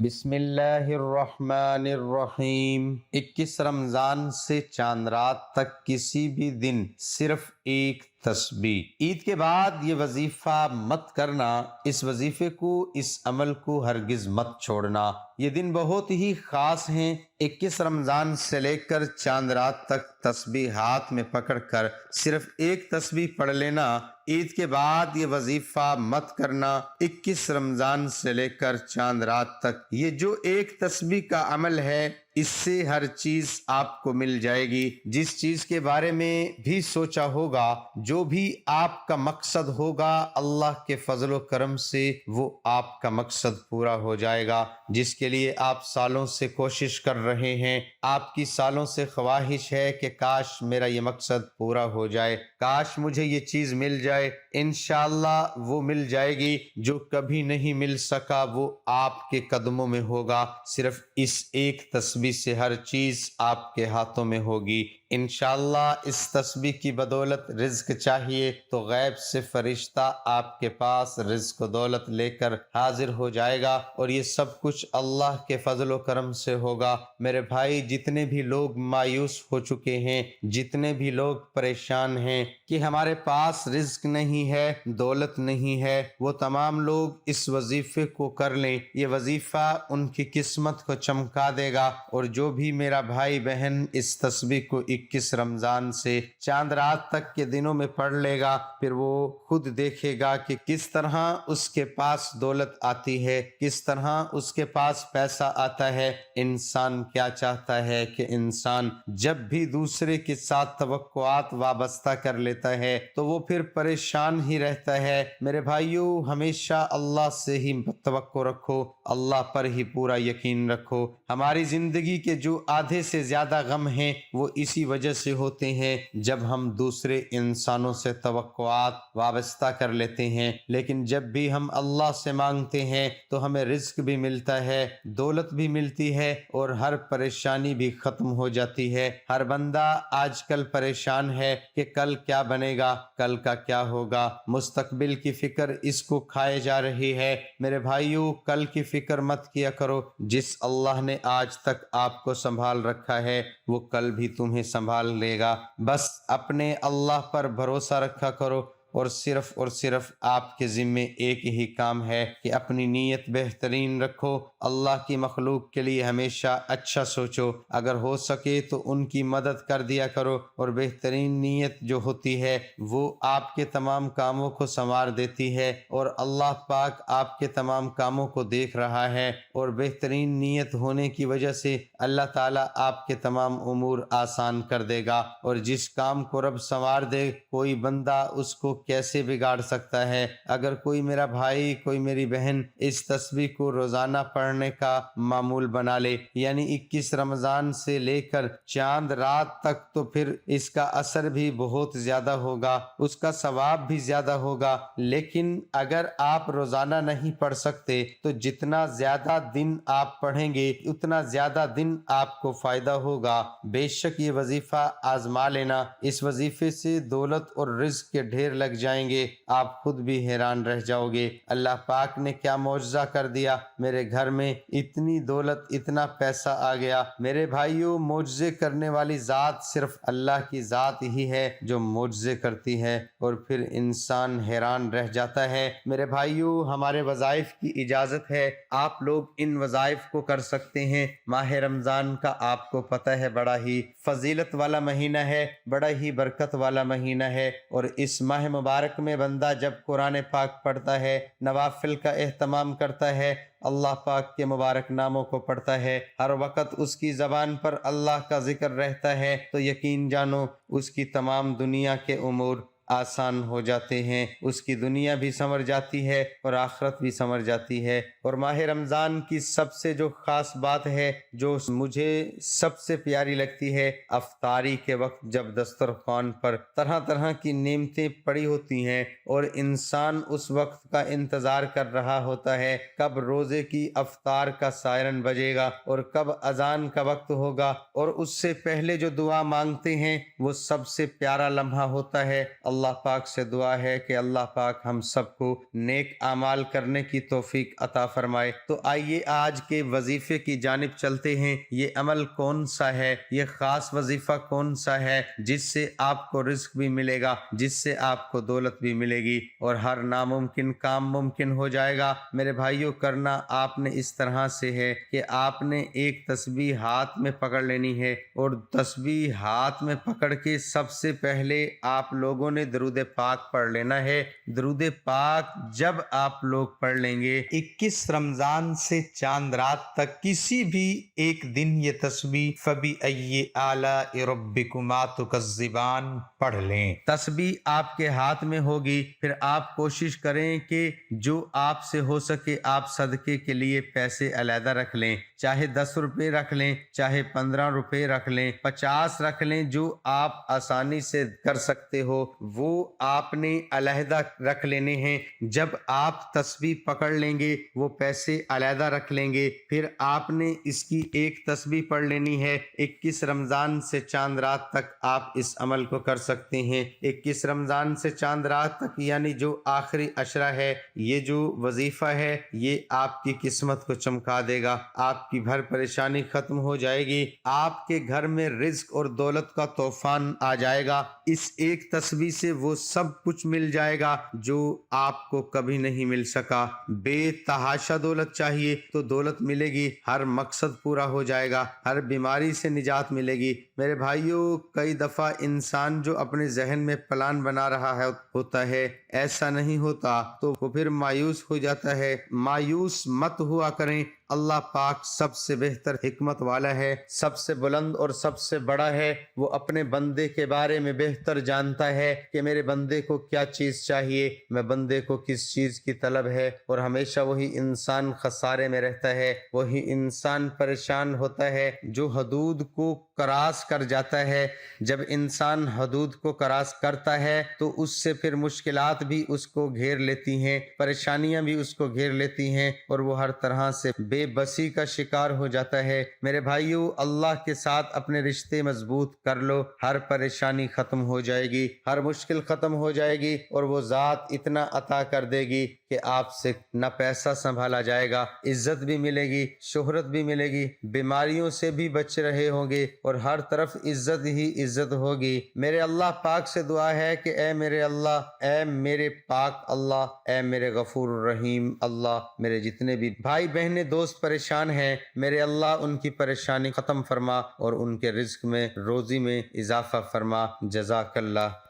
بسم اللہ الرحمن الرحیم۔ 21 رمضان سے چاند رات تک کسی بھی دن صرف ایک تسبیح۔ عید کے بعد یہ وظیفہ مت کرنا، اس وظیفے کو، اس عمل کو ہرگز مت چھوڑنا۔ یہ دن بہت ہی خاص ہیں۔ 21 رمضان سے لے کر چاند رات تک تسبیح ہاتھ میں پکڑ کر صرف ایک تسبیح پڑھ لینا۔ عید کے بعد یہ وظیفہ مت کرنا۔ 21 رمضان سے لے کر چاند رات تک یہ جو ایک تسبیح کا عمل ہے، اس سے ہر چیز آپ کو مل جائے گی۔ جس چیز کے بارے میں بھی سوچا ہوگا، جو بھی آپ کا مقصد ہوگا، اللہ کے فضل و کرم سے وہ آپ کا مقصد پورا ہو جائے گا۔ جس کے لیے آپ سالوں سے کوشش کر رہے ہیں، آپ کی سالوں سے خواہش ہے کہ کاش میرا یہ مقصد پورا ہو جائے، کاش مجھے یہ چیز مل جائے، انشاءاللہ وہ مل جائے گی۔ جو کبھی نہیں مل سکا وہ آپ کے قدموں میں ہوگا۔ صرف اس ایک تسبیح سے ہر چیز آپ کے ہاتھوں میں ہوگی انشاءاللہ۔ اس تسبیح کی بدولت رزق چاہیے تو غیب سے فرشتہ آپ کے پاس رزق و دولت لے کر حاضر ہو جائے گا، اور یہ سب کچھ اللہ کے فضل و کرم سے ہوگا۔ میرے بھائی، جتنے بھی لوگ مایوس ہو چکے ہیں، جتنے بھی لوگ پریشان ہیں کہ ہمارے پاس رزق نہیں ہے، دولت نہیں ہے، وہ تمام لوگ اس وظیفے کو کر لیں۔ یہ وظیفہ ان کی قسمت کو چمکا دے گا، اور جو بھی میرا بھائی بہن اس تسبیح کو 21 رمضان سے چاند رات تک کے دنوں میں پڑھ لے گا، پھر وہ خود دیکھے گا کہ کس طرح اس کے پاس دولت آتی ہے، کس طرح اس کے پاس پیسہ آتا ہے۔ انسان کیا چاہتا ہے کہ انسان جب بھی دوسرے کے ساتھ توقعات وابستہ کر لیتا ہے تو وہ پھر پریشان ہی رہتا ہے۔ میرے بھائیو، ہمیشہ اللہ سے ہی توقع رکھو، اللہ پر ہی پورا یقین رکھو۔ ہماری زندگی کے جو آدھے سے زیادہ غم ہیں وہ اسی وجہ سے ہوتے ہیں جب ہم دوسرے انسانوں سے توقعات وابستہ کر لیتے ہیں، لیکن جب بھی ہم اللہ سے مانگتے ہیں تو ہمیں رزق بھی ملتا ہے، دولت بھی ملتی ہے، اور ہر پریشانی بھی ختم ہو جاتی ہے۔ ہر بندہ آج کل پریشان ہے کہ کل کیا بنے گا، کل کا کیا ہوگا، مستقبل کی فکر اس کو کھائے جا رہی ہے۔ میرے بھائیو، کل کی فکر مت کیا کرو۔ جس اللہ نے آج تک آپ کو سنبھال رکھا ہے وہ کل بھی تمہیں سنبھال لے گا۔ بس اپنے اللہ پر بھروسہ رکھا کرو، اور صرف آپ کے ذمے ایک ہی کام ہے کہ اپنی نیت بہترین رکھو، اللہ کی مخلوق کے لیے ہمیشہ اچھا سوچو، اگر ہو سکے تو ان کی مدد کر دیا کرو، اور بہترین نیت جو ہوتی ہے وہ آپ کے تمام کاموں کو سنوار دیتی ہے، اور اللہ پاک آپ کے تمام کاموں کو دیکھ رہا ہے، اور بہترین نیت ہونے کی وجہ سے اللہ تعالیٰ آپ کے تمام امور آسان کر دے گا۔ اور جس کام کو رب سنوار دے، کوئی بندہ اس کو کیسے بگاڑ سکتا ہے؟ اگر کوئی میرا بھائی، کوئی میری بہن اس تسبیح کو روزانہ پڑھنے کا معمول بنا لے، یعنی 21 رمضان سے لے کر چاند رات تک، تو پھر اس کا اثر بھی بہت زیادہ ہوگا، اس کا ثواب بھی زیادہ ہوگا۔ لیکن اگر آپ روزانہ نہیں پڑھ سکتے تو جتنا زیادہ دن آپ پڑھیں گے اتنا زیادہ دن آپ کو فائدہ ہوگا۔ بے شک یہ وظیفہ آزما لینا، اس وظیفے سے دولت اور رزق کے ڈھیر لگ جائیں گے، آپ خود بھی حیران رہ جاؤ گے۔ اللہ پاک نے کیا معجزہ کر دیا، میرے گھر میں اتنی دولت، اتنا پیسہ آ گیا۔ میرے بھائیو، معجزے کرنے والی ذات صرف اللہ کی ذات ہی ہے جو معجزے کرتی ہے، اور پھر انسان حیران رہ جاتا ہے۔ میرے بھائیو، ہمارے وظائف کی اجازت ہے، آپ لوگ ان وظائف کو کر سکتے ہیں۔ ماہ رمضان کا آپ کو پتہ ہے بڑا ہی فضیلت والا مہینہ ہے، بڑا ہی برکت والا مہینہ ہے، اور اس ماہ مبارک میں بندہ جب قرآن پاک پڑھتا ہے، نوافل کا اہتمام کرتا ہے، اللہ پاک کے مبارک ناموں کو پڑھتا ہے، ہر وقت اس کی زبان پر اللہ کا ذکر رہتا ہے، تو یقین جانو اس کی تمام دنیا کے امور آسان ہو جاتے ہیں، اس کی دنیا بھی سنور جاتی ہے اور آخرت بھی سنور جاتی ہے۔ اور ماہ رمضان کی سب سے جو خاص بات ہے، جو مجھے سب سے پیاری لگتی ہے، افطاری کے وقت جب دسترخوان پر طرح طرح کی نعمتیں پڑی ہوتی ہیں، اور انسان اس وقت کا انتظار کر رہا ہوتا ہے کب روزے کی افطار کا سائرن بجے گا اور کب اذان کا وقت ہوگا، اور اس سے پہلے جو دعا مانگتے ہیں وہ سب سے پیارا لمحہ ہوتا ہے۔ اللہ اللہ پاک سے دعا ہے کہ اللہ پاک ہم سب کو نیک اعمال کرنے کی توفیق عطا فرمائے۔ تو آئیے آج کے وظیفے کی جانب چلتے ہیں۔ یہ عمل کون سا ہے، یہ خاص وظیفہ کون سا ہے جس سے آپ کو رزق بھی ملے گا، جس سے آپ کو دولت بھی ملے گی اور ہر ناممکن کام ممکن ہو جائے گا۔ میرے بھائیوں، کرنا آپ نے اس طرح سے ہے کہ آپ نے ایک تسبیح ہاتھ میں پکڑ لینی ہے اور تسبیح ہاتھ میں پکڑ کے سب سے پہلے آپ لوگوں نے درود پاک پڑھ لینا ہے۔ درود پاک جب آپ لوگ پڑھ لیں گے 21 رمضان سے چاند رات تک کسی بھی ایک دن یہ تسبیح فَبِأَيِّ آلَاءِ رَبِّكُمَا تُكَذِّبَانِ پڑھ لیں۔ تسبیح آپ کے ہاتھ میں ہوگی، پھر آپ کوشش کریں کہ جو آپ سے ہو سکے آپ صدقے کے لیے پیسے علیحدہ رکھ لیں، چاہے 10 روپے رکھ لیں، چاہے 15 روپے رکھ لیں، 50 رکھ لیں، جو آپ آسانی سے کر سکتے ہو وہ آپ نے علیحدہ رکھ لینے ہیں۔ جب آپ تسبیح پکڑ لیں گے وہ پیسے علیحدہ رکھ لیں گے، پھر آپ نے اس کی ایک تسبیح پڑھ لینی ہے۔ 21 رمضان سے چاند رات تک آپ اس عمل کو کر سکتے ہیں۔ 21 رمضان سے چاند رات تک یعنی جو آخری عشرہ ہے، یہ جو وظیفہ ہے یہ آپ کی قسمت کو چمکا دے گا، آپ کی ہر پریشانی ختم ہو جائے گی، آپ کے گھر میں رزق اور دولت کا طوفان آ جائے گا۔ اس ایک تسبیح سے وہ سب کچھ مل جائے گا جو آپ کو کبھی نہیں مل سکا۔ بے تحاشا دولت چاہیے تو دولت ملے گی، ہر مقصد پورا ہو جائے گا، ہر بیماری سے نجات ملے گی۔ میرے بھائیوں، کئی دفعہ انسان جو اپنے ذہن میں پلان بنا رہا ہوتا ہے ایسا نہیں ہوتا تو وہ پھر مایوس ہو جاتا ہے۔ مایوس مت ہوا کریں، اللہ پاک سب سے بہتر حکمت والا ہے، سب سے بلند اور سب سے بڑا ہے۔ وہ اپنے بندے کے بارے میں بہتر جانتا ہے کہ میرے بندے کو کیا چیز چاہیے، میں بندے کو کس چیز کی طلب ہے، اور ہمیشہ وہی انسان خسارے میں رہتا ہے، وہی انسان پریشان ہوتا ہے جو حدود کو کراس کر جاتا ہے۔ جب انسان حدود کو کراس کرتا ہے تو اس سے پھر مشکلات بھی اس کو گھیر لیتی ہیں، پریشانیاں بھی اس کو گھیر لیتی ہیں اور وہ ہر طرح سے بے بسی کا شکار ہو جاتا ہے۔ میرے بھائیو، اللہ کے ساتھ اپنے رشتے مضبوط کر لو، ہر پریشانی ختم ہو جائے گی، ہر مشکل ختم ہو جائے گی اور وہ ذات اتنا عطا کر دے گی کہ آپ سے نہ پیسہ سنبھالا جائے گا، عزت بھی ملے گی، شہرت بھی ملے گی، بیماریوں سے بھی بچ رہے ہوں گے اور ہر طرف عزت ہی عزت ہوگی۔ میرے اللہ پاک سے دعا ہے کہ اے میرے اللہ، اے میرے پاک اللہ، اے میرے غفور الرحیم اللہ، میرے جتنے بھی بھائی بہنیں دوست پریشان ہیں، میرے اللہ ان کی پریشانی ختم فرما اور ان کے رزق میں روزی میں اضافہ فرما۔ جزاک اللہ۔